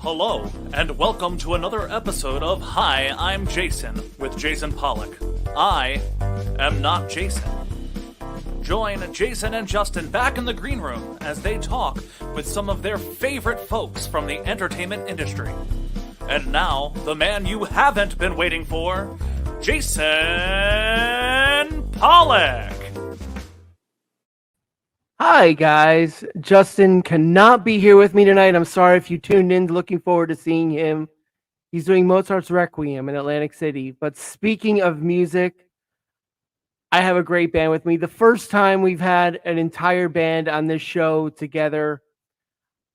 Hello, and welcome to another episode of Hi, I'm Jason with Jason Pollock. I am not Jason. Join Jason and Justin back in the green room as they talk with some of their favorite folks from the entertainment industry. And now, the man you haven't been waiting for, Jason Pollock! Hi, guys. Justin cannot be here with me tonight. I'm sorry if you tuned in, looking forward to seeing him. He's doing Mozart's Requiem in Atlantic City. But speaking of music, I have a great band with me. The first time we've had an entire band on this show together.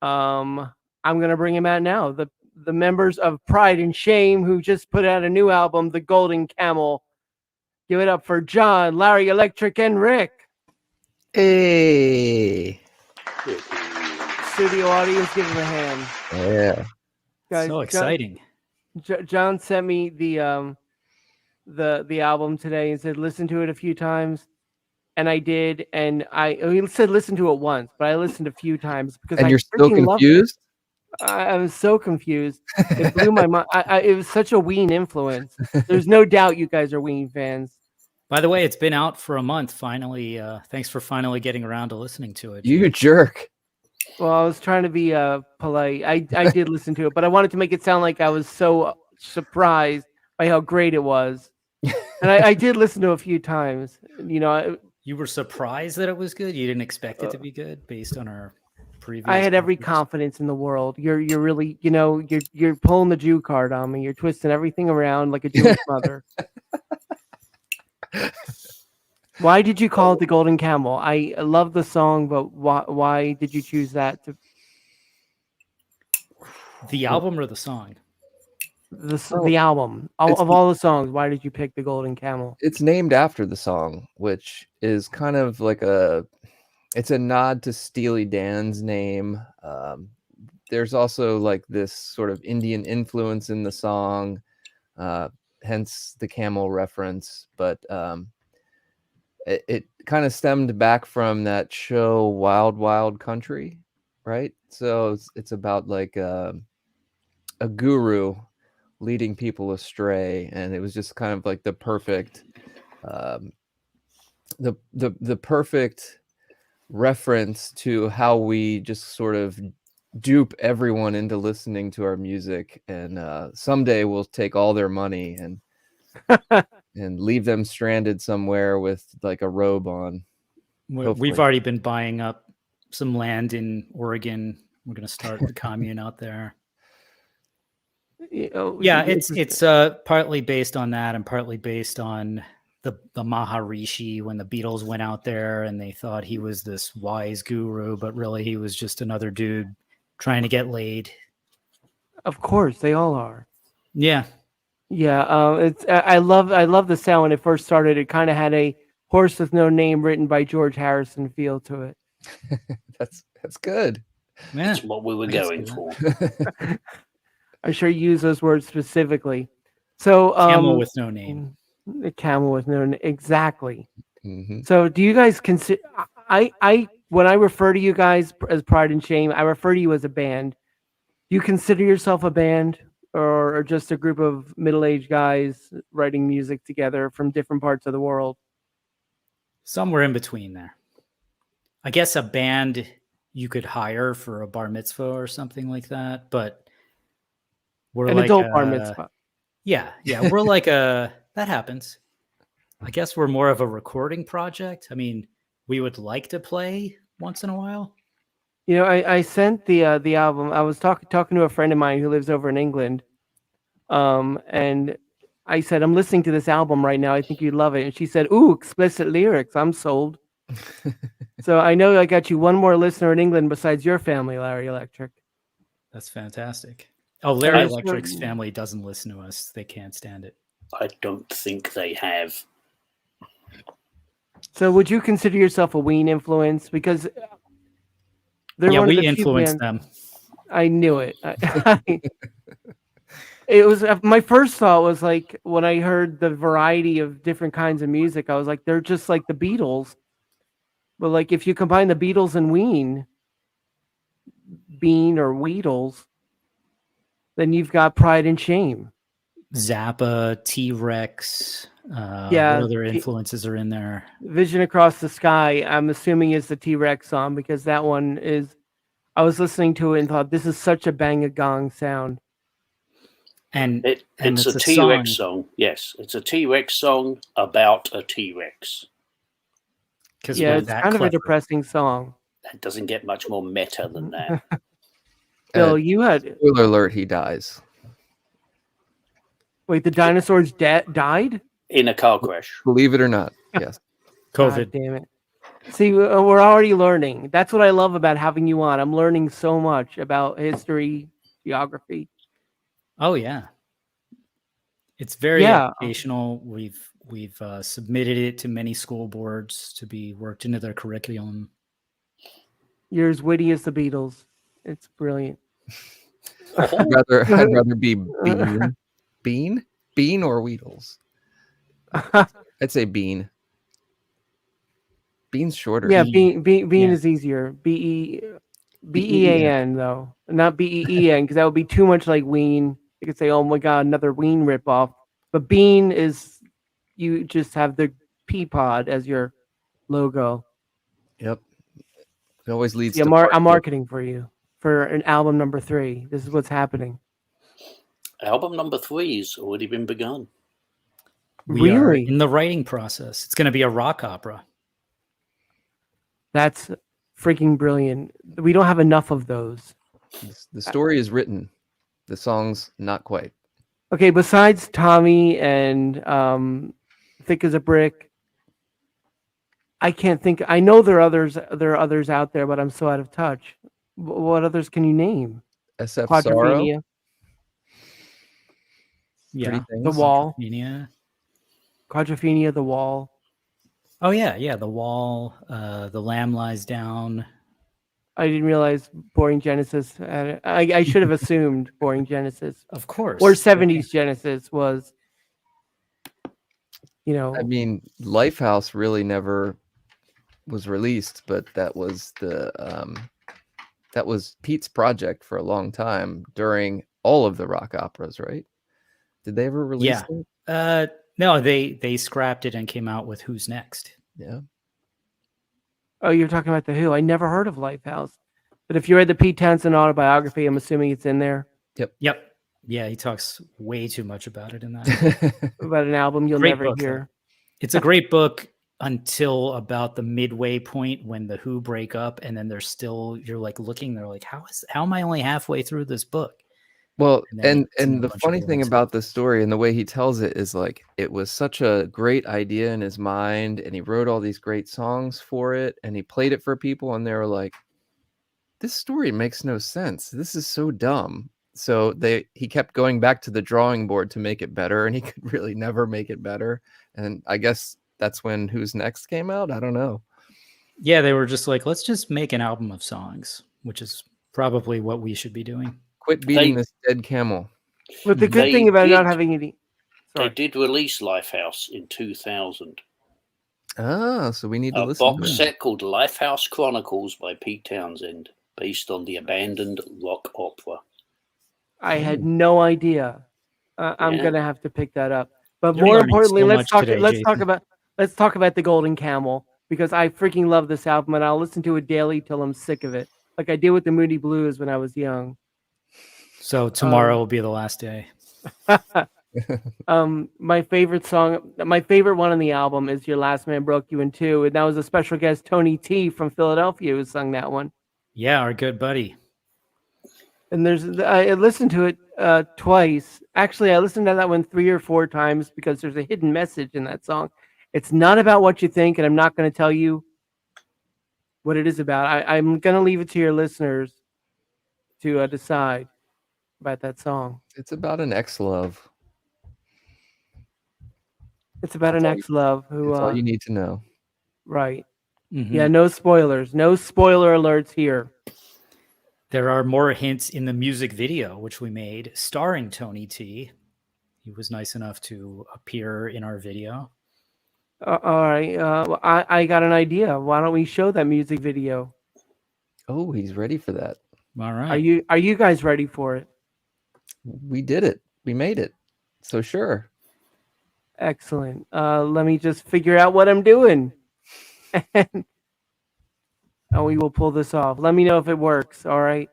I'm going to bring him out now. The members of Pride and Shame, who just put out a new album, The Golden Camel. Give it up for John, Larry Electric, and Rick. Hey. Studio audience, give him a hand. Yeah. Guys, so exciting. John sent me the album today and said listen to it a few times, and I did. And he said listen to it once, but I listened a few times because And I you're still confused? I was so confused. It blew my mind. It was such a Ween influence. There's no doubt you guys are Ween fans. By the way, it's been out for a month. Finally, thanks for finally getting around to listening to it. You jerk. Well, I was trying to be polite. I did listen to it, but I wanted to make it sound like I was so surprised by how great it was. And I did listen to it a few times. You know, you were surprised that it was good. You didn't expect it to be good based on our previous. I had every confidence in the world. You're really, you're pulling the Jew card on me. You're twisting everything around like a Jewish mother. Why did you call it The Golden Camel? I love the song, but why did you choose that? The album or the song? The album. Of all the songs, why did you pick The Golden Camel? It's named after the song, which is kind of like it's a nod to Steely Dan's name. There's also like this sort of Indian influence in the song, hence the camel reference. But it kind of stemmed back from that show Wild Wild Country, right? So it's about like a guru leading people astray, and it was just kind of like the perfect the perfect reference to how we just sort of dupe everyone into listening to our music, and someday we'll take all their money and and leave them stranded somewhere with like a robe on. We've already been buying up some land in Oregon. We're going to start the commune out there. Yeah, it's partly based on that and partly based on the Maharishi, when the Beatles went out there and they thought he was this wise guru, but really he was just another dude trying to get laid. Of course, they all are. Yeah. Yeah, I love the sound when it first started. It kind of had a Horse with No Name written by George Harrison feel to it. That's good. Yeah. That's what we were going for. I sure use those words specifically. So camel with no name. The camel with no name. Exactly. Mm-hmm. So do you guys consider I when I refer to you guys as Pride and Shame, I refer to you as a band. Do you consider yourself a band? Or just a group of middle-aged guys writing music together from different parts of the world? Somewhere in between there. I guess a band you could hire for a bar mitzvah or something like that, but we're an like adult bar mitzvah. Yeah, we're like that happens. I guess we're more of a recording project. I mean, we would like to play once in a while. You know, I sent the album. I was talking to a friend of mine who lives over in England, and I said, "I'm listening to this album right now. I think you'd love it." And she said, "Ooh, explicit lyrics. I'm sold." So I know I got you one more listener in England besides your family, Larry Electric. That's fantastic. Oh, Larry Electric's family doesn't listen to us. They can't stand it. I don't think they have. So would you consider yourself a Ween influence? Because we influenced them. I knew it. It was my first thought was like when I heard the variety of different kinds of music, I was like, they're just like the Beatles. But like if you combine the Beatles and Ween, Bean or Weedles, Then you've got Pride and Shame. Zappa, T-Rex. Yeah, What other influences are in there? Vision Across the Sky, I'm assuming is the T-Rex song because that one is. I was listening to it and thought this is such a bang a gong sound. And It's a a T-Rex song. Yes, it's a T-Rex song about a T-Rex. Because Yeah, it's kind of a depressing song. It doesn't get much more meta than that. Bill, you had Spoiler alert: he dies. wait. The dinosaurs died. In a car crash. Believe it or not, yes. God COVID. damn it. See, we're already learning. That's what I love about having you on. I'm learning so much about history, geography. Oh yeah, it's very Yeah. educational. We've submitted it to many school boards to be worked into their curriculum. You're as witty as the Beatles. It's brilliant. I'd rather be bean or Weedles. I'd say bean. Bean's shorter. Yeah, Bean. bean Yeah. is easier. BEAN though, not BEEN, because that would be too much like Ween. You could say, "Oh my god, another Ween ripoff." But bean is you just have the pea pod as your logo. Yep. It always leads Yeah, to I'm party. marketing for you for an album number 3. This is what's happening. Album number 3's already been begun. We are Really? in the writing process. It's going to be a rock opera. That's freaking brilliant. We don't have enough of those. The story is written. The song's not quite. Okay, besides Tommy and Thick as a Brick, I can't think. I know there are others. There are others out there, but I'm so out of touch. What others can you name? SF Sorrow. Quadrophenia, Yeah. Pretty The Things. Wall, Yeah. Quadrophenia, The Wall. Oh yeah. The Wall. The Lamb Lies Down. I didn't realize Boring Genesis. I should have assumed Boring Genesis Of course. or 70s Genesis was. You know, I mean, Lifehouse really never was released, but that was Pete's project for a long time during all of the rock operas, right? Did they ever release Yeah. it? No, they scrapped it and came out with Who's Next. Yeah. oh, you're talking about the Who. I never heard of Lifehouse, but if you read the Pete Townsend autobiography, I'm assuming it's in there Yep. Yeah, he talks way too much about it in that. about an album you'll Great never book, hear. It's a great book until about the midway point when the Who break up, and then you're like looking, they're like, how am I only halfway through this book? Well, And then it's in and a the bunch of funny thing lyrics. about the story and the way he tells it is like it was such a great idea in his mind, and he wrote all these great songs for it, and he played it for people, and they were like, "This story makes no sense. This is so dumb." So he kept going back to the drawing board to make it better, and he could really never make it better. And I guess that's when Who's Next came out. I don't know. Yeah, they were just like, let's just make an album of songs, which is probably what we should be doing. Quit beating They- this dead camel. But the good They thing about not did- having any. They Sorry. did release Lifehouse in 2000. Ah, so we need to A listen. box to it. set called Lifehouse Chronicles by Pete Townsend, based on the abandoned rock opera. I had no idea. I'm Yeah. gonna have to pick that up. But You're more learning importantly, so let's much talk. today, let's talk Jason. about the Golden Camel because I freaking love this album and I'll listen to it daily till I'm sick of it, like I did with the Moody Blues when I was young. So tomorrow will be the last day. My favorite one on the album is "Your Last Man Broke You in Two," and that was a special guest Tony T from Philadelphia who sung that one. Yeah, our good buddy. And I listened to it twice. Actually, I listened to that one 3 or 4 times because there's a hidden message in that song. It's not about what you think, and I'm not going to tell you what it is about. I'm going to leave it to your listeners to decide about that song. It's about an ex-love. It's about an That's all ex-love who, That's all you need to know. right. Mhm. Yeah, no spoilers. No spoiler alerts here. There are more hints in the music video, which we made, starring Tony T. He was nice enough to appear in our video. All right. Well, I got an idea. Why don't we show that music video? Oh, he's ready for that. All right. Are you guys ready for it? we did it. We made it. So sure. Excellent. Let me just figure out what I'm doing. And we will pull this off. Let me know if it works. All right.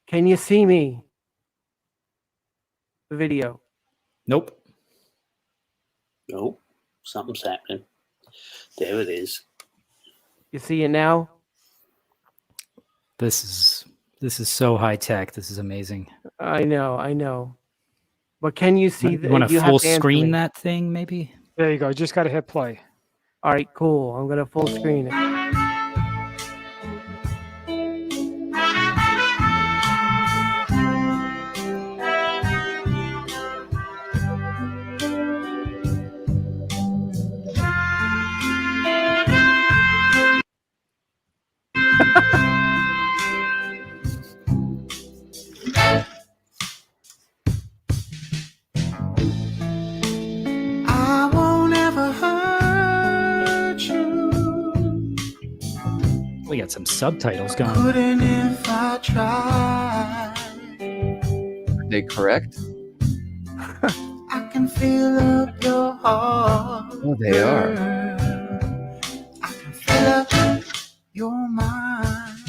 Can you see me? The video. Nope. Oh, something's happening. There it is. You see it now? This is so high tech. This is amazing. I know. But can you see You want to have full to answer screen me. that thing, maybe? There you go. Just got to hit play. All right, cool. I'm gonna full screen it. I won't ever hurt you. We got some subtitles going. Couldn't if I tried. Are they correct? I can feel up your heart. Oh, they are. I can feel up your mind.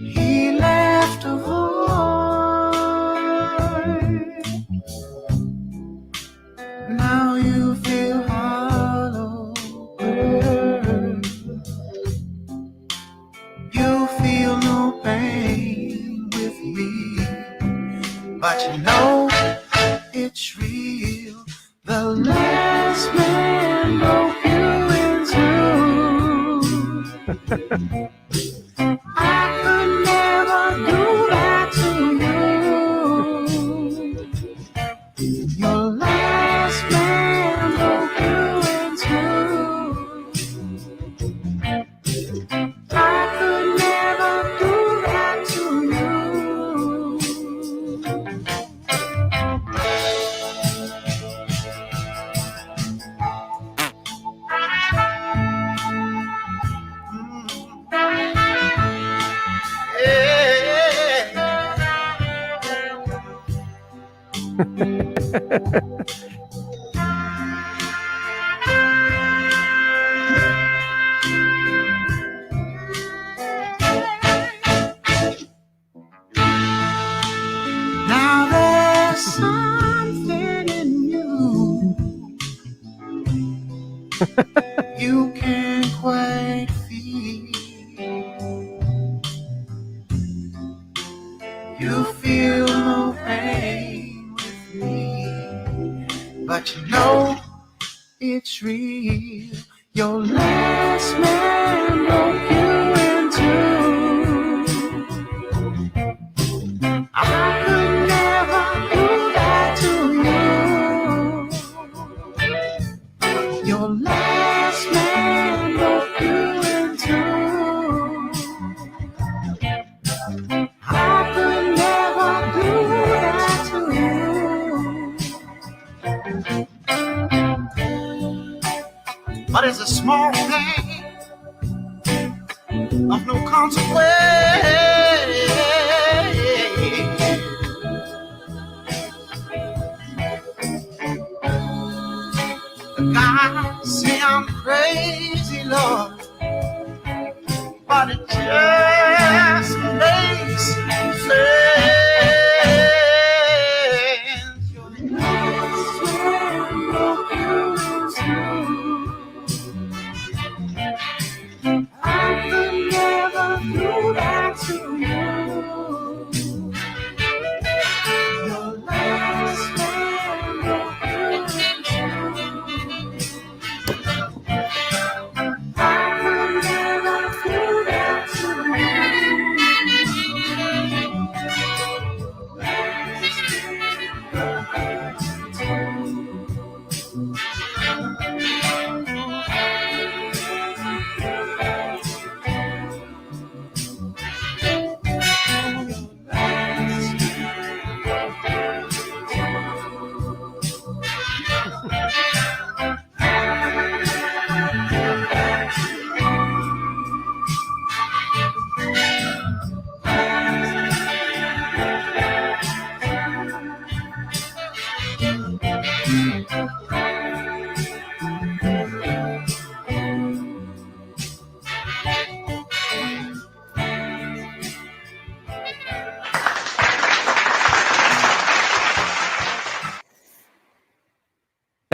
He left a void. Now you feel hollow. You feel no pain with me, but you know it's real. The last man broke you in two. I could never do that to you. Your last man broke you in two. I could never do that to Now there's something in you you can't quite feel. You feel no pain with me, but you know it's real. Your last man broke you in two. I could never do that to you. Your last man broke you in two. I could never do that to you. But it's a small thing of no consequence. The guys say I'm crazy, Lord, but it just makes sense. Your last man broke you in two. I could never do that to you. Your last man broke you in two. I could never do that to you.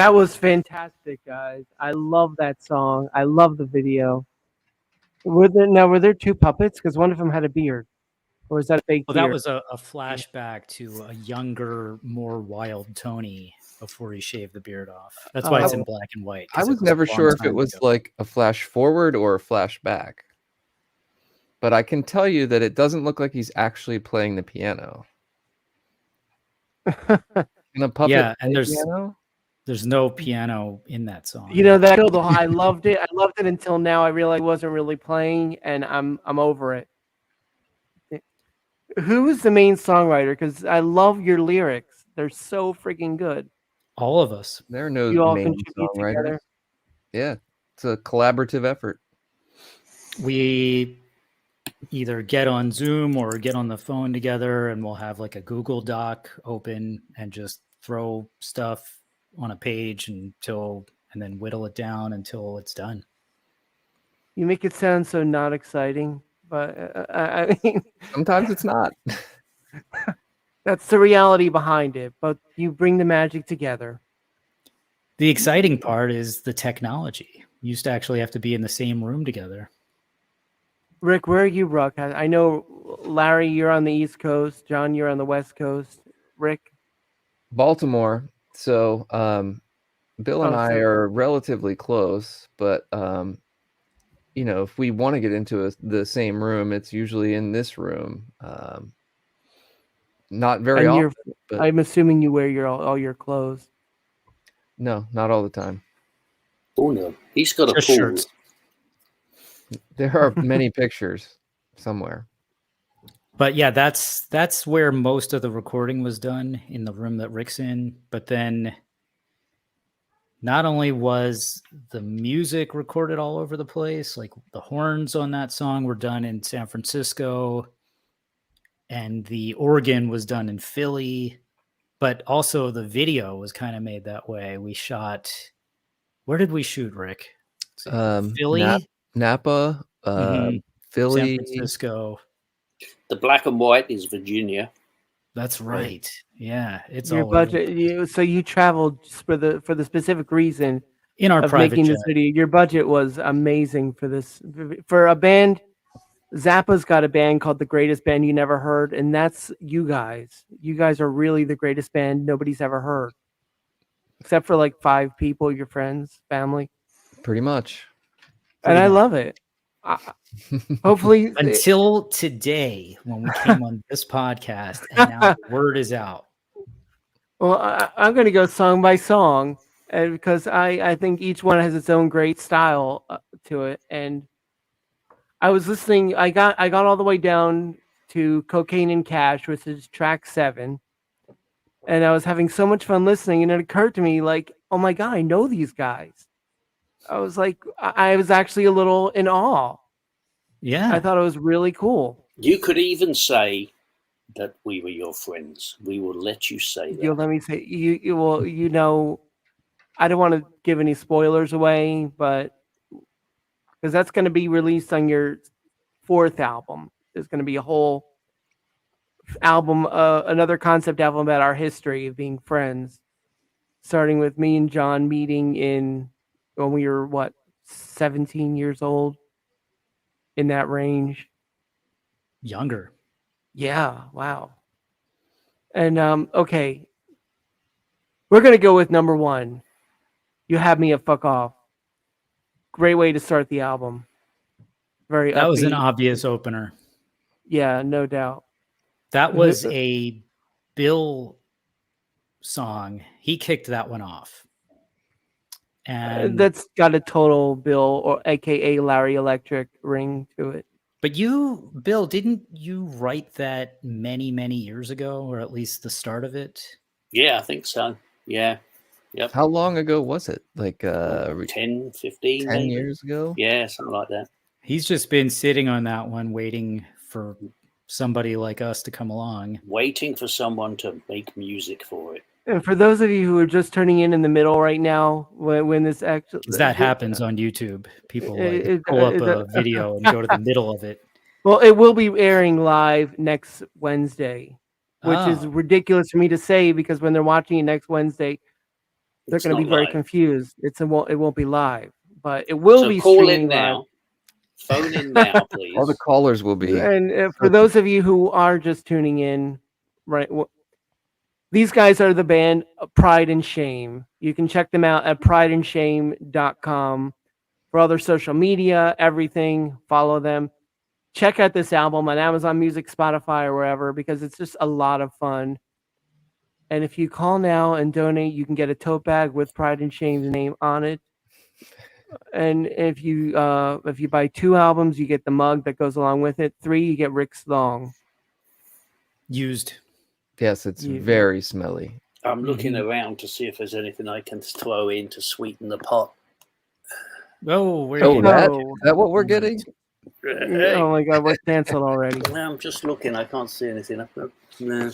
That was fantastic, guys. I love that song. I love the video. Were there two puppets? Because one of them had a beard, or is that a fake Well, beard? that was a flashback to a younger, more wild Tony before he shaved the beard off. That's why it's in black and white. I 'cause was a never long sure if it time was ago. like a flash forward or a flashback. But I can tell you that it doesn't look like he's actually playing the piano. Can a puppet Yeah, play and piano? there's no piano in that song. You know that I loved it. I loved it until now. I realized I wasn't really playing, and I'm over it. Who is the main songwriter? Because I love your lyrics. They're so freaking good. All of us. There are no You all main contribute songwriters. together. Yeah, it's a collaborative effort. We either get on Zoom or get on the phone together, and we'll have like a Google Doc open and just throw stuff on a page and then whittle it down until it's done. You make it sound so not exciting, but I mean, Sometimes it's not. that's the reality behind it. But you bring the magic together. The exciting part is the technology. You used to actually have to be in the same room together. Rick, where are you, Ruck? I know, Larry, you're on the East Coast. John, you're on the West Coast. Rick? Baltimore. So Bill and Oh, I so- are relatively close, but you know, if we want to get into the same room, it's usually in this room. Not very And often. But I'm assuming you wear all your clothes. no, not all the time. Oh no, he's got a Just pool. shirts. There are many pictures somewhere. But yeah, that's where most of the recording was done, in the room that Rick's in. But then not only was the music recorded all over the place, like the horns on that song were done in San Francisco, and the organ was done in Philly, but also the video was kind of made that way. We shot, where did we shoot, Rick? Let's see. Philly, Napa, Mhm. Philly. San Francisco. The black and white is Virginia. That's right. Yeah, it's Your all over the budget. So you traveled just for the specific reason in our of private making jet. this video. Your budget was amazing for this. For a band, Zappa's got a band called The Greatest Band You Never Heard, and that's you guys. You guys are really the greatest band nobody's ever heard, except for like 5 people, your friends, family, Pretty much. and I love it. Hopefully, Until today, when we came on this podcast, and now the word is out. well, I'm going to go song by song, and because I think each one has its own great style to it. And I was listening. I got all the way down to Cocaine and Cash, which is track 7, and I was having so much fun listening. And it occurred to me, like, oh my god, I know these guys. I was like, I was actually a little in awe. Yeah. I thought it was really cool. You could even say that we were your friends. We will let you say that. You'll let me say you will. You know, I don't want to give any spoilers away, but because that's going to be released on your 4th album. There's going to be a whole album, another concept album about our history of being friends, starting with me and John meeting when we were 17 years old, in that range. Younger. Yeah, wow. And okay, we're gonna go with number 1. You Have Me at Fuck Off. Great way to start the album. Very That was an upbeat. obvious opener. Yeah, no doubt. That was a Bill song. He kicked that one off. And That's got a total Bill, or AKA Larry Electric, ring to it. but you, Bill, didn't you write that many, many years ago, or at least the start of it? Yeah, I think so. Yeah. Yep. How long ago was it? Like 10, 15, 10 maybe. years ago? Yeah, something like that. He's just been sitting on that one, waiting for somebody like us to come along. Waiting for someone to make music for it. And for those of you who are just turning in the middle right now, when this actually 'Cause that happens on YouTube. People like It- pull up it- a video and go to the middle of it. Well, it will be airing live next Wednesday, which is Oh. ridiculous for me to say because when they're watching it next Wednesday, they're It's going to be not very live. confused. It won't be live, but it will So be call streaming in live. now. Phone in now, please. All the callers will be. And for those of you who are just tuning in, right, these guys are the band Pride and Shame. You can check them out at prideandshame.com for all their social media, everything. Follow them. Check out this album on Amazon Music, Spotify, or wherever, because it's just a lot of fun. And if you call now and donate, you can get a tote bag with Pride and Shame's name on it. And if you buy 2 albums, you get the mug that goes along with it. 3, you get Rick's Song. Used. Yes, it's Yeah. very smelly. I'm looking around to see if there's anything I can throw in to sweeten the pot. Oh, where Oh, you that No. is that what we're getting? Oh my God, we're canceled already. I'm just looking. I can't see anything. No.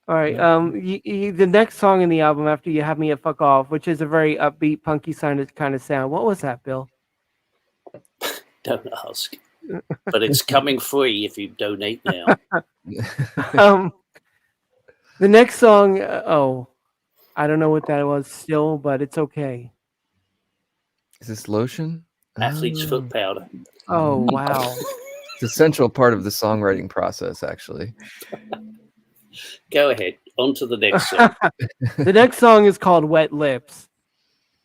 All right. The next song in the album after You Have Me at Fuck Off, which is a very upbeat, punky kind of sound. What was that, Bill? Don't ask. But it's coming free if you donate now. The next song, I don't know what that was still, but it's okay. Is this lotion? Athlete's Oh. foot powder. Oh wow. It's a central part of the songwriting process, actually. Go ahead. On to the next song. The next song is called Wet Lips,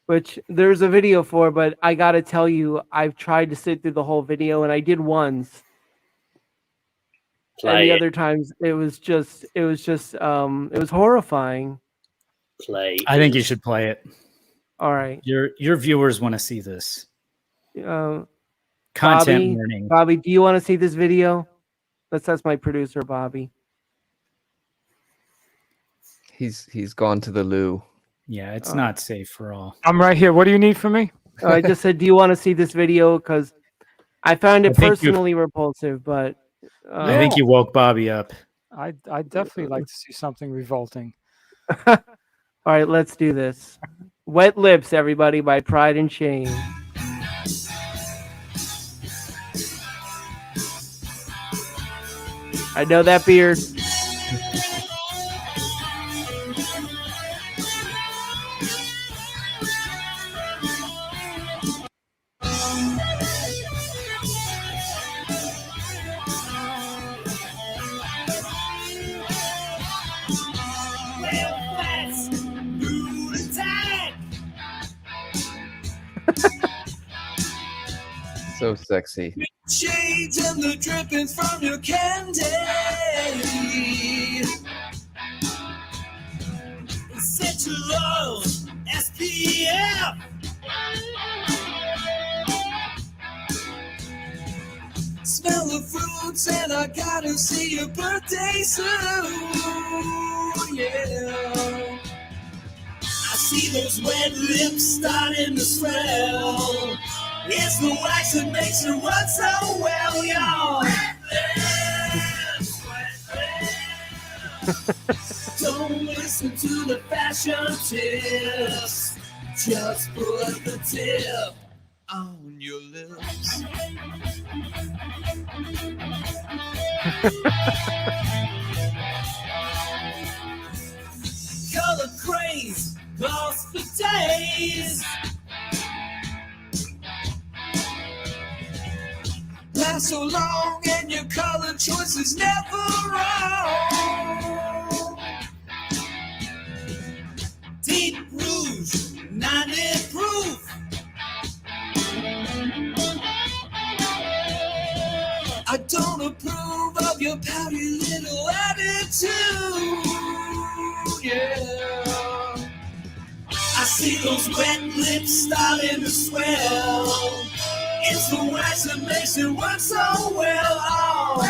which there's a video for, but I gotta tell you, I've tried to sit through the whole video, and I did once. And Play the it. other times it was horrifying. Play. I think you should play it. All right. Your viewers want to see this. Bobby? Content warning. Bobby, do you want to see this video? That's my producer, Bobby. He's gone to the loo. Yeah, it's not safe for all. I'm right here. What do you need from me? I just said, do you want to see this video? Because I found it I think you- personally repulsive, but I think you woke Bobby up. I definitely like to see something revolting. all right, let's do this. Wet Lips, everybody, by Pride and Shame. I know that beard. So sexy. Shades and the drippings from your candy. Set your love, SPF. Smell the fruits and I gotta see your birthday soon. Yeah. I see those wet lips starting to swell. It's the wax that makes it run so well, y'all. Don't listen to the fashion tips. Just put the tip on your lips. Color craze, lost for days. Last so long and your color choice is never wrong. Deep rouge, 90 proof. I don't approve of your pouty little attitude. Yeah. I see those wet lips starting to swell. It's the wax that makes it work so well. Oh.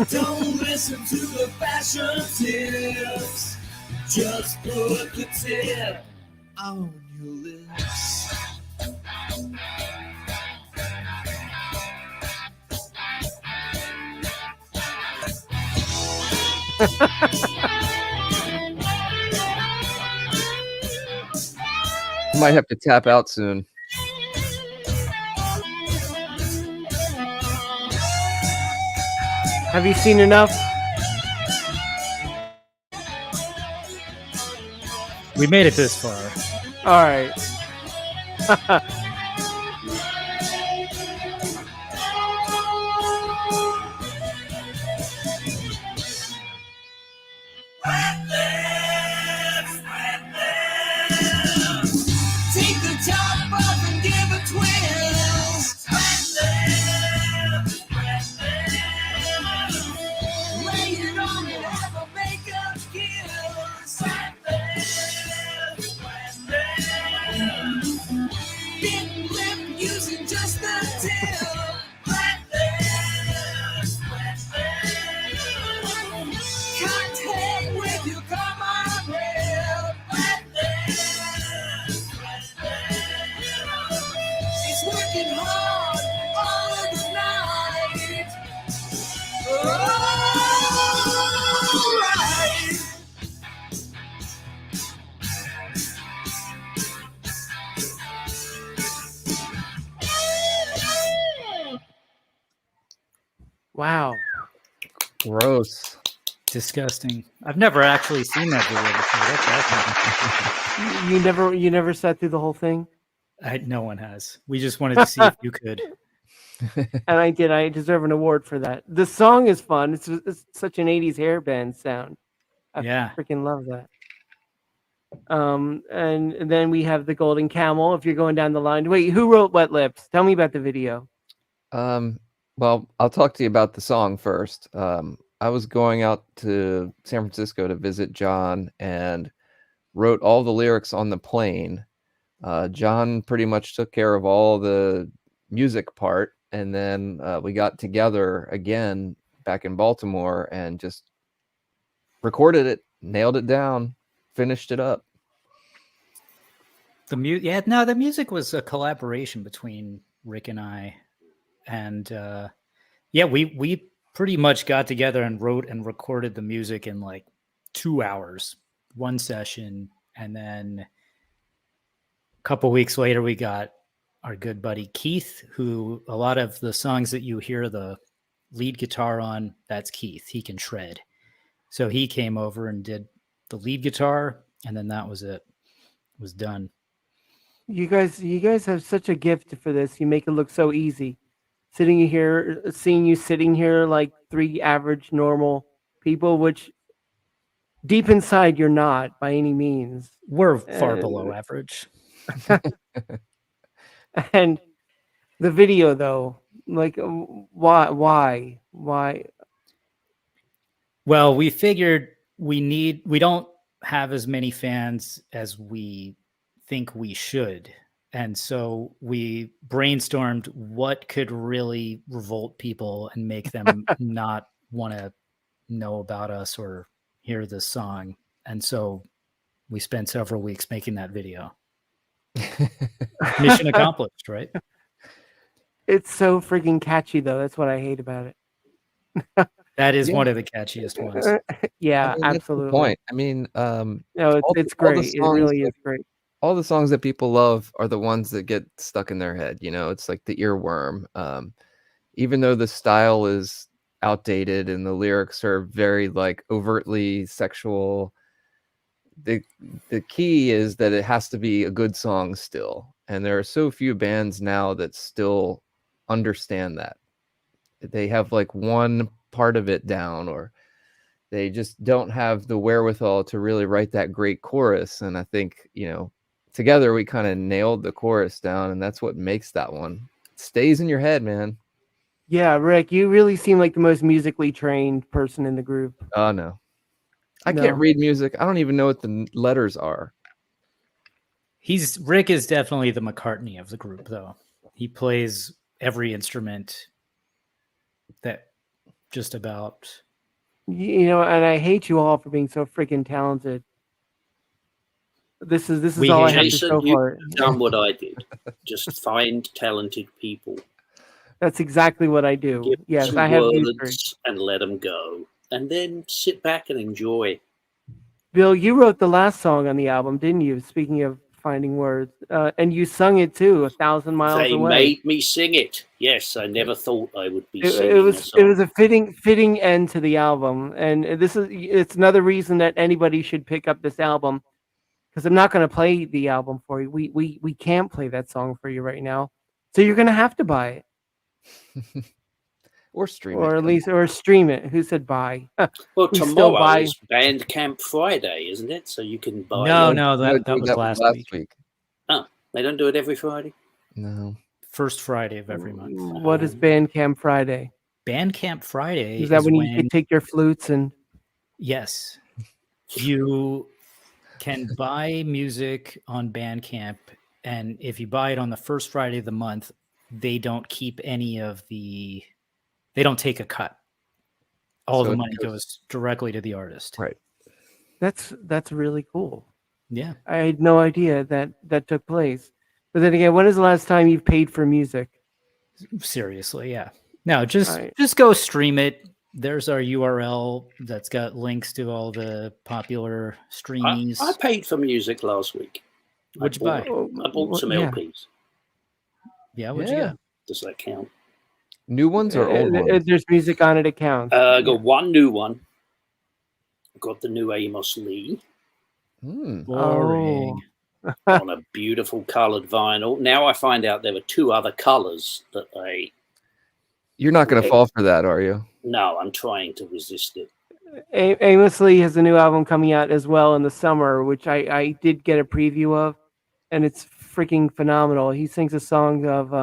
Don't listen to the fashion tips. Just put the tip on your lips. Might have to tap out soon. Have you seen enough? We made it this far. All right. Take the top off and give a twist. Lay it on and have a makeup kiss. Big lip using just the tip. Can't hang with you, come on, man. She's working hard all of the night. Alright. Wow. Gross. Disgusting. I've never actually seen that video before. That's awesome. You never sat through the whole thing? No one has. We just wanted to see if you could. And I did. I deserve an award for that. The song is fun. It's such an 80s hair band sound. I Yeah. freaking love that. And then we have the Golden Camel. If you're going down the line, wait, who wrote Wet Lips? Tell me about the video. Well, I'll talk to you about the song first. I was going out to San Francisco to visit John and wrote all the lyrics on the plane. John pretty much took care of all the music part, and then we got together again back in Baltimore and just recorded it, nailed it down, finished it up. The music was a collaboration between Rick and I, and we pretty much got together and wrote and recorded the music in like 2 hours, one session, and then a couple weeks later we got our good buddy Keith, who a lot of the songs that you hear the lead guitar on, that's Keith. He can shred, so he came over and did the lead guitar, and then that was it. It was done. You guys have such a gift for this. You make it look so easy. Seeing you sitting here like three average normal people, which deep inside you're not by any means. We're far below average. And the video though, like why? Well, we figured we don't have as many fans as we think we should. And so we brainstormed what could really revolt people and make them not want to know about us or hear this song. And so we spent several weeks making that video. Mission accomplished, right? It's so freaking catchy though. That's what I hate about it. That is one of the catchiest ones. Yeah, I mean, that's the absolutely. point. I mean, No, all it's the great. It songs really that- is great. all the songs that people love are the ones that get stuck in their head. You know, it's like the earworm. Even though the style is outdated and the lyrics are very like overtly sexual, the key is that it has to be a good song still. And there are so few bands now that still understand that. They have like one part of it down, or they just don't have the wherewithal to really write that great chorus. And I think, you know, together we kind of nailed the chorus down, and that's what makes that one. It stays in your head, man. Yeah, Rick, you really seem like the most musically trained person in the group. Oh no. I No. can't read music. I don't even know what the letters are. Rick is definitely the McCartney of the group, though. He plays every instrument that just about. You know, and I hate you all for being so freaking talented. This is We all I hate have to Jason, show you've for it. done what I did. Just find talented people, That's exactly what I do. give Yes, some I have used Rick. words, and let them go, and then sit back and enjoy. Bill, you wrote the last song on the album, didn't you? Speaking of finding words, and you sung it too, 1,000 miles They away. made me sing it. Yes, I never thought I would be singing It a was song. a fitting end to the album, and it's another reason that anybody should pick up this album. because I'm not going to play the album for you. We can't play that song for you right now, so you're going to have to buy it, Or stream or it. at least or stream it. Who said buy? Well, We still tomorrow buy- is Bandcamp Friday, isn't it? So you can buy. No, your- no, that dude, was last week. They don't do it every Friday. No. First Friday of every month. What is Bandcamp Friday? Bandcamp Friday Is that when you can take your flutes and? Yes. You can buy music on Bandcamp, and if you buy it on the first Friday of the month, they don't keep any of the. They don't take a cut. All So the it money goes- goes directly to the artist. Right. That's really cool. Yeah. I had no idea that took place. But then again, when is the last time you've paid for music? Seriously, yeah. No, just Right. just go stream it. There's our URL that's got links to all the popular streamings. I paid for music last week. What'd you buy? I bought some Yeah. LPs. Yeah, what'd you Yeah. get? Does that count? New ones or old ones? There's music on it. It counts. I got one new one. I got the new Amos Lee Hmm. Boring. on a beautiful coloured vinyl. Now I find out there were two other colours that You're not going to fall for that, are you? No, I'm trying to resist it. Amos Lee has a new album coming out as well in the summer, which I did get a preview of, and it's freaking phenomenal. He sings a song of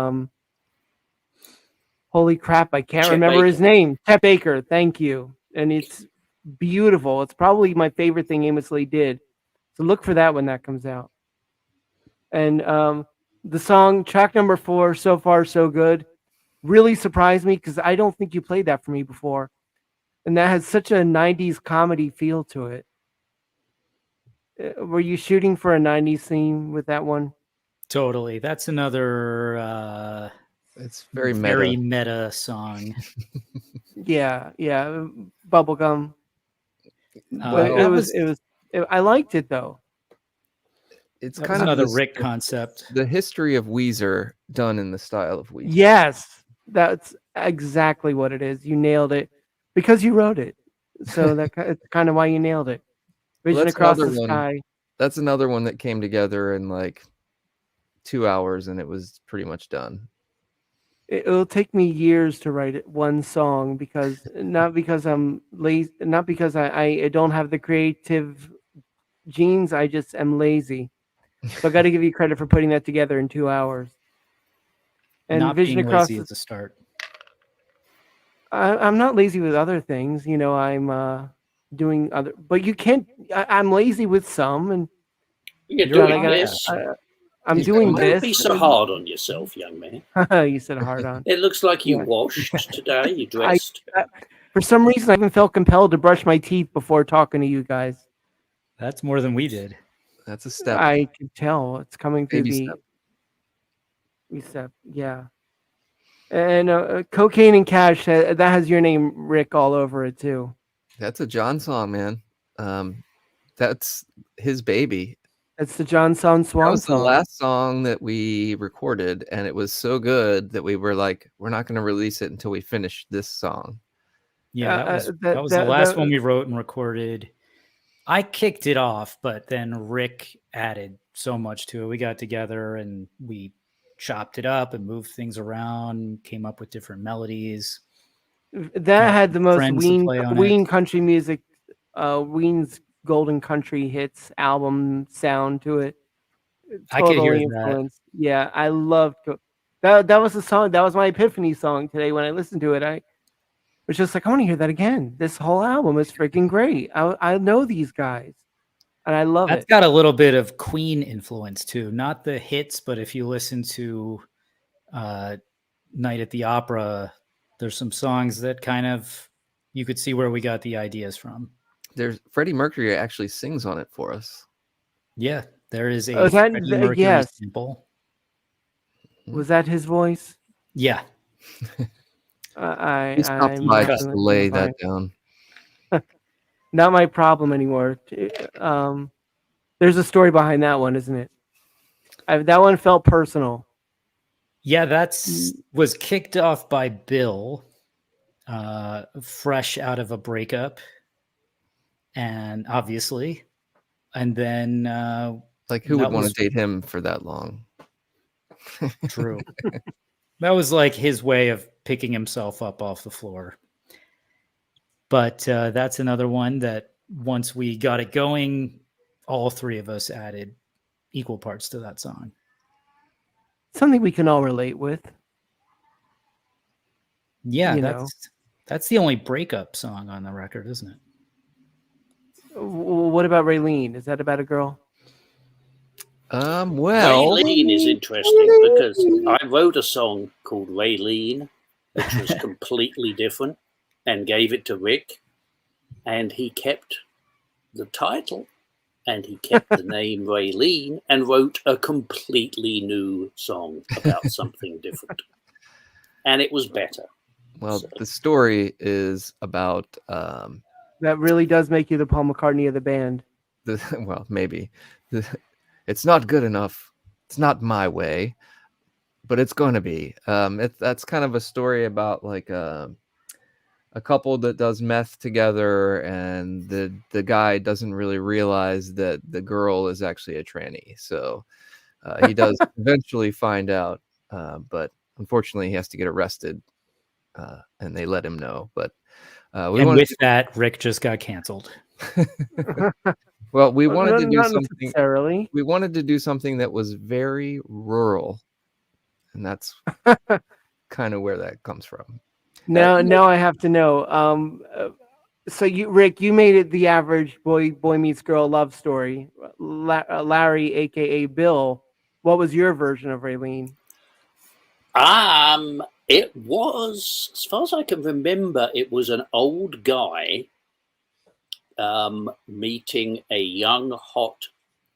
holy crap, I can't Chet remember his Baker. name. Chet Baker, thank you. And it's beautiful. It's probably my favorite thing Amos Lee did. So look for that when that comes out. And the song, track number 4, So Far So Good, really surprised me because I don't think you played that for me before. And that has such a 90s comedy feel to it. Were you shooting for a 90s theme with that one? Totally. That's another It's very meta. very meta song. Yeah, bubblegum. But that was I liked it though. It's that was kind of another this- Rick concept. the history of Weezer done in the style of Weezer. Yes, that's exactly what it is. You nailed it because you wrote it. So it's kind of why you nailed it. Well, Vision that's Across the another one. Sky. That's another one that came together in like 2 hours and it was pretty much done. It'll take me years to write one song because not because I'm lazy, not because I don't have the creative genes. I just am lazy. So I got to give you credit for putting that together in 2 hours. And Not Vision being Across lazy the is a start. I'm not lazy with other things, you know. I'm doing other, but you can't. I'm lazy with some, and You're God, doing this. I'm He's doing got- this. Don't be so hard on yourself, young man. You said hard on. It looks like you Yeah. washed today. You dressed. For some reason, I even felt compelled to brush my teeth before talking to you guys. That's more than we did. That's a step. I could tell it's coming through Baby the step. Yeah. And Cocaine and Cash, that has your name, Rick, all over it too. That's a John song, man. That's his baby. It's the John Son That Swan was the song. last song that we recorded, and it was so good that we were like, we're not going to release it until we finish this song. Yeah, that was, that- that was that- the last that- one we wrote and recorded. I kicked it off, but then Rick added so much to it. We got together and we chopped it up and moved things around, came up with different melodies. That had the most friends to play on Ween it. country music, Ween's Golden Country Hits album sound to it. I could hear Totally that. influenced. Yeah, I loved that was the song. That was my epiphany song today. When I listened to it, I was just like, I want to hear that again. This whole album is freaking great. I know these guys, and I love That's it. got a little bit of Queen influence too. Not the hits, but if you listen to Night at the Opera, there's some songs that kind of you could see where we got the ideas from. There's Freddie Mercury actually sings on it for us. Yeah, there is a Oh, is that- Freddie th- Mercury yes. sample. Was that his voice? Yeah, I He stopped I'm by not just to gonna lay lie. that down. Not my problem anymore. There's a story behind that one, isn't it? That one felt personal. yeah, that's was kicked off by Bill, fresh out of a breakup, and obviously, And then Like, who would That want was- to date him for that long? true. That was like his way of picking himself up off the floor. But that's another one that once we got it going, all three of us added equal parts to that song. Something we can all relate with. Yeah, You know. that's the only breakup song on the record, isn't it? What about Raylene? Is that about a girl? Well, Raylene is interesting because I wrote a song called Raylene, which was completely different, and gave it to Rick, and he kept the title, and he kept the name Raylene, and wrote a completely new song about something different, and it was better. well, So- the story is about That really does make you the Paul McCartney of the band. well, maybe it's not good enough. It's not my way, but it's going to be. That's kind of a story about like a couple that does meth together, and the guy doesn't really realize that the girl is actually a tranny. So he does eventually find out, but unfortunately, he has to get arrested, and they let him know. But we And wanted with that, Rick just got canceled. well, we wanted Not- to do not something. necessarily. We wanted to do something that was very rural, and that's kind of where that comes from. Now I have to know. So Rick, you made it the average boy meets girl love story. Larry, aka Bill, what was your version of Raylene? It was, as far as I can remember, it was an old guy meeting a young, hot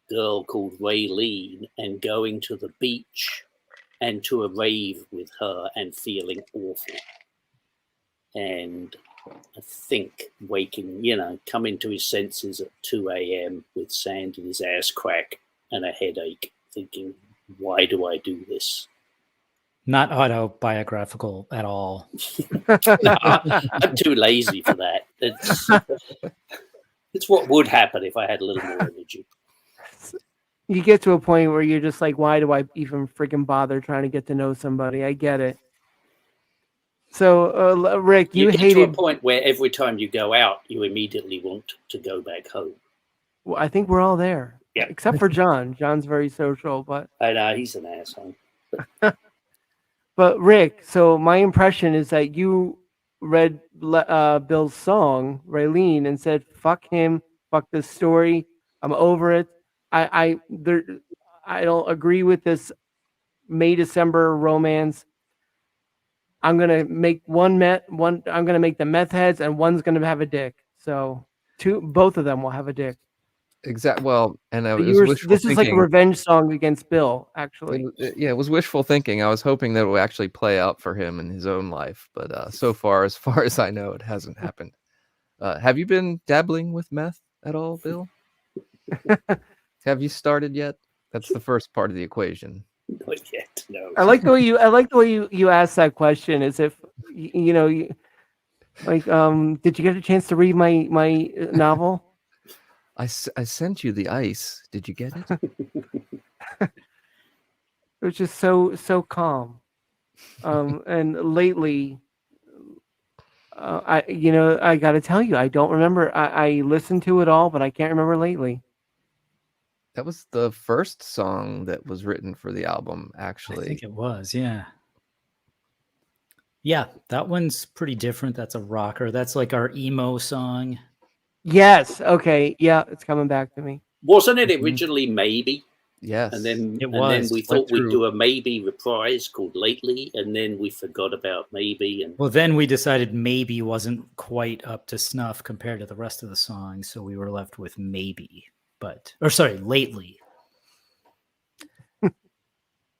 girl called Raylene and going to the beach and to a rave with her and feeling awful. And I think coming to his senses at 2 a.m. with sand in his ass crack and a headache, thinking, why do I do this? Not autobiographical at all. I'm too lazy for that. It's what would happen if I had a little more energy. You get to a point where you're just like, why do I even freaking bother trying to get to know somebody? I get it. So, Rick, you You get to a hated. point where every time you go out, you immediately want to go back home. Well, I think we're all there. Yeah. Except for John. John's very social, but I know he's an asshole. Rick. So my impression is that you read Bill's song Raylene and said, "Fuck him, fuck this story. I'm over it. I don't agree with this May December romance. I'm gonna make I'm gonna make the meth heads, and one's gonna have a dick. So both of them will have a dick. Exactly. Well, and it But was wishful this is like a thinking. revenge song against Bill, actually. Yeah, it was wishful thinking. I was hoping that it would actually play out for him in his own life, but so far as I know, it hasn't happened. Have you been dabbling with meth at all, Bill? Have you started yet? That's the first part of the equation. Not yet, no. I like the way you asked that question, as if did you get a chance to read my novel? I sent you the ice. Did you get it? It was just so calm. And lately, I got to tell you, I don't remember. I listened to it all, but I can't remember lately. That was the first song that was written for the album, I actually. think it was, yeah. Yeah, that one's pretty different. That's a rocker. That's like our emo song. Yes. Okay. Yeah, it's coming back to me. Wasn't it originally Maybe? Yes. And then It and then was. we Went thought we'd through- do a Maybe reprise called Lately, and then we forgot about Maybe. And Well, then we decided maybe wasn't quite up to snuff compared to the rest of the song, so we were left with maybe. Lately.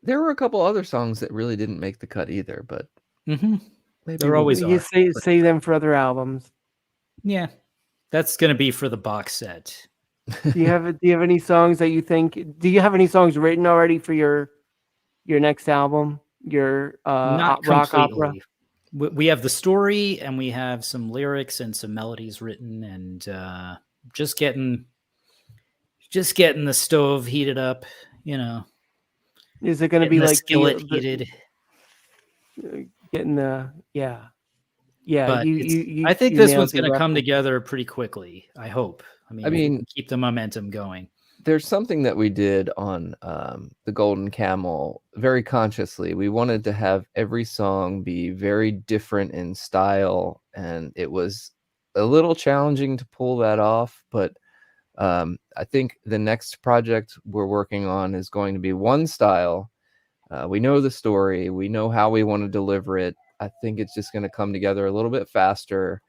There were a couple other songs that really didn't make the cut either, but Mm-hmm. maybe They're we'll- always You are. say them for other albums. Yeah, that's gonna be for the box set. Do you have any songs that you think? Do you have any songs written already for your next album? Your Not rock completely. opera. We have the story, and we have some lyrics and some melodies written, and just getting just getting the stove heated up, you know, Is it going to getting be the like skillet heated. getting the yeah? But I think You this nailed one's the going to come reference. together pretty quickly. I hope. I mean, I if we mean, can keep the momentum going. there's something that we did on the Golden Camel very consciously. We wanted to have every song be very different in style, and it was a little challenging to pull that off. But I think the next project we're working on is going to be one style. We know the story, we know how we want to deliver it. I think it's just going to come together a little bit faster.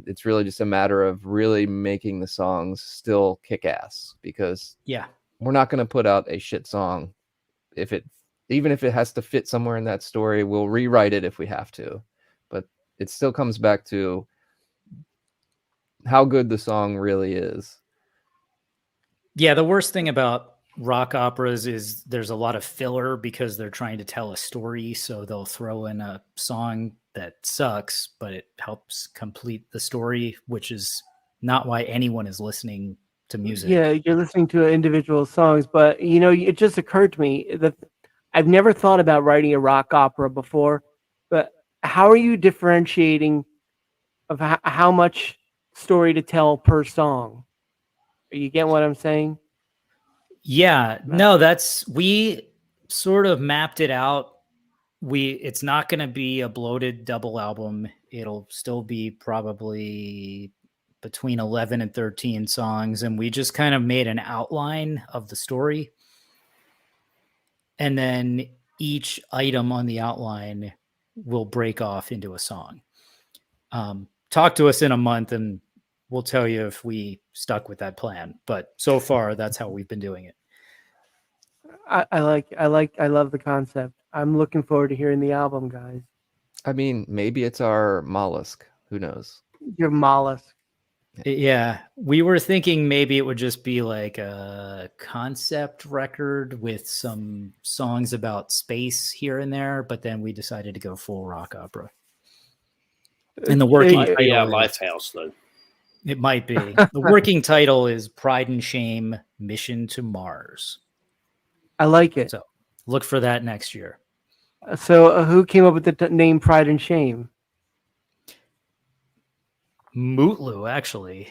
It's really just a matter of really making the songs still kick ass, because Yeah. we're not going to put out a shit song even if it has to fit somewhere in that story. We'll rewrite it if we have to, but it still comes back to how good the song really is. Yeah. The worst thing about rock operas is there's a lot of filler because they're trying to tell a story. So they'll throw in a song that sucks, but it helps complete the story, which is not why anyone is listening to music. Yeah, you're listening to individual songs, but it just occurred to me that I've never thought about writing a rock opera before. But how are you differentiating of how much story to tell per song? Are you getting what I'm saying? Yeah, no, we sort of mapped it out. It's not going to be a bloated double album. It'll still be probably between 11 and 13 songs. And we just kind of made an outline of the story. And then each item on the outline will break off into a song. Talk to us in a month and we'll tell you if we stuck with that plan. But so far, that's how we've been doing it. I love the concept. I'm looking forward to hearing the album, guys. I mean, maybe it's our mollusk. Who knows? Your mollusk. Yeah, we were thinking maybe it would just be like a concept record with some songs about space here and there, but then we decided to go full rock opera. And the working Might be our title is- Lifehouse, though. It might be. The working title is Pride and Shame: Mission to Mars. I like it. So look for that next year. So who came up with the name Pride and Shame? Mootlu, actually.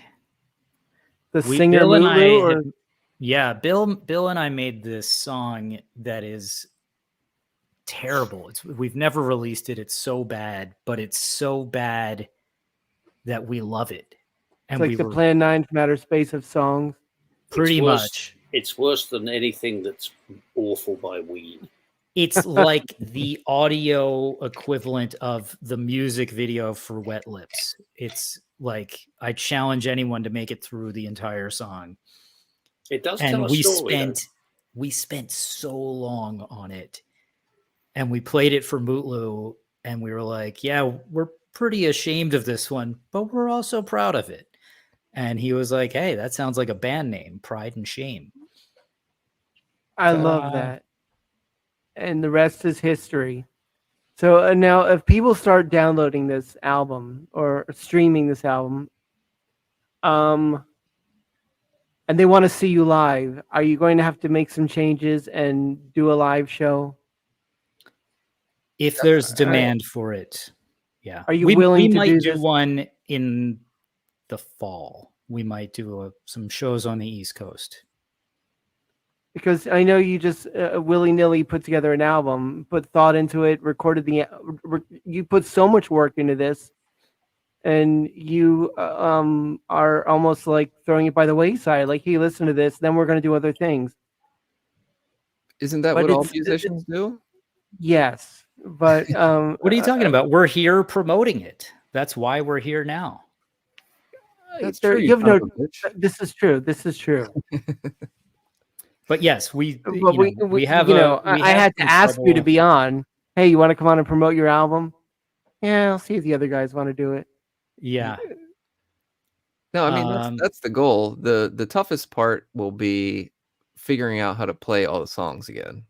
The singer Bill and I Mootlu, or had- yeah, Bill and I made this song that is terrible. We've never released it. It's so bad, but it's so bad that we love it. it's And like we the were Plan 9 from Outer Space of songs. pretty It's worse- much. It's worse than anything that's awful by Ween. It's like the audio equivalent of the music video for Wet Lips. It's like I challenge anyone to make it through the entire song. It does And tell a story. we spent so long on it. And we played it for Mootlu and we were like, yeah, we're pretty ashamed of this one, but we're also proud of it. And he was like, hey, that sounds like a band name, Pride and Shame. I love that. And the rest is history. So now, if people start downloading this album or streaming this album, and they want to see you live, are you going to have to make some changes and do a live show? If there's demand for it. Yeah. Are you willing we to might do do this? one in the fall. We might do some shows on the East Coast. Because I know you just willy-nilly put together an album, put thought into it, recorded you put so much work into this, and you are almost like throwing it by the wayside. Like, hey, listen to this, then we're going to do other things. Isn't that But what all it's- musicians do? Yes, but What are you talking about? We're here promoting it. That's why we're here now. That's there- true. you You have no. son of a bitch. This is true. This is true. But yes, we But we have I had to ask you to be on. Hey, you want to come on and promote your album? Yeah, I'll see if the other guys want to do it. Yeah. No, I mean that's the goal. The toughest part will be figuring out how to play all the songs again,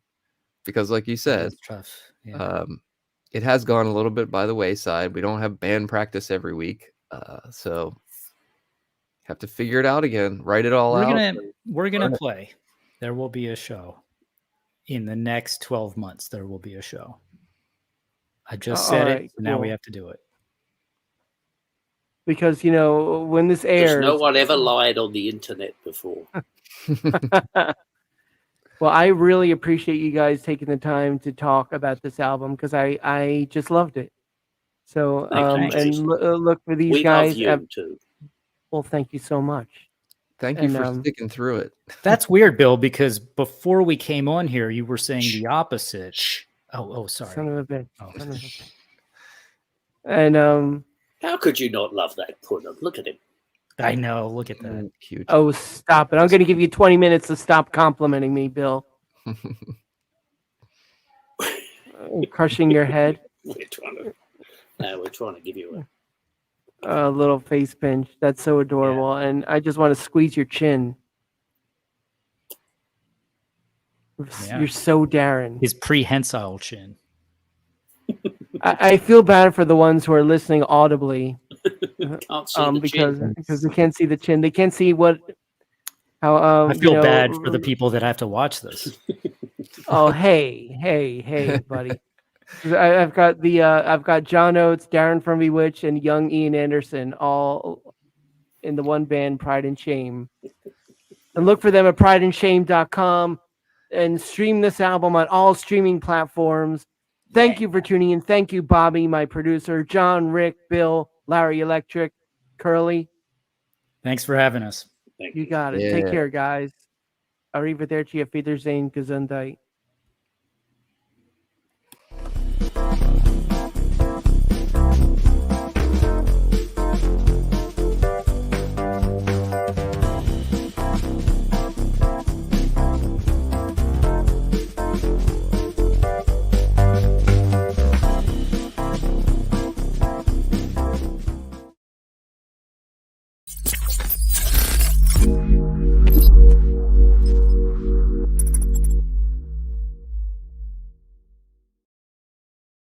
because like you said, That's tough. Yeah. it has gone a little bit by the wayside. We don't have band practice every week, so Have to figure it out again. Write it all We're out. gonna Burn it. play. There will be a show in the next 12 months. There will be a show. I just said Alright, it. Now we cool. have to do it. Because when this Because airs, no one ever lied on the internet before. well, I really appreciate you guys taking the time to talk about this album because I just loved it. So Thank you, and Jason. look for these We guys. love you too. Well, thank you so much. Thank you And, for sticking through it. That's weird, Bill, because before we came on here, you were saying the opposite. Oh, sorry. Son of a bitch. Oh. Son of a bitch. And How could you not love that Punnam? Look at him. I know. Look at that. Huge. oh, stop it! I'm going to give you 20 minutes to stop complimenting me, Bill. Crushing your head, We're trying to give you a little face pinch. That's so adorable, and I just want to squeeze your chin. Yeah. You're so Darren. His prehensile chin. I feel bad for the ones who are listening audibly, can't see the chin. because they can't see the chin. They can't see how. I feel bad for the people that have to watch this. Oh, hey, buddy. I've got John Oates, Darren from Bewitched, and young Ian Anderson all in the one band Pride and Shame. And look for them at prideandshame.com and stream this album on all streaming platforms. Thank you for tuning in. Thank you, Bobby, my producer, John, Rick, Bill, Larry Electric, Curly. Thanks for having us. Thank You got it. Take Yeah. care, guys. Arrivederci, auf Wiedersehen, Gesundheit.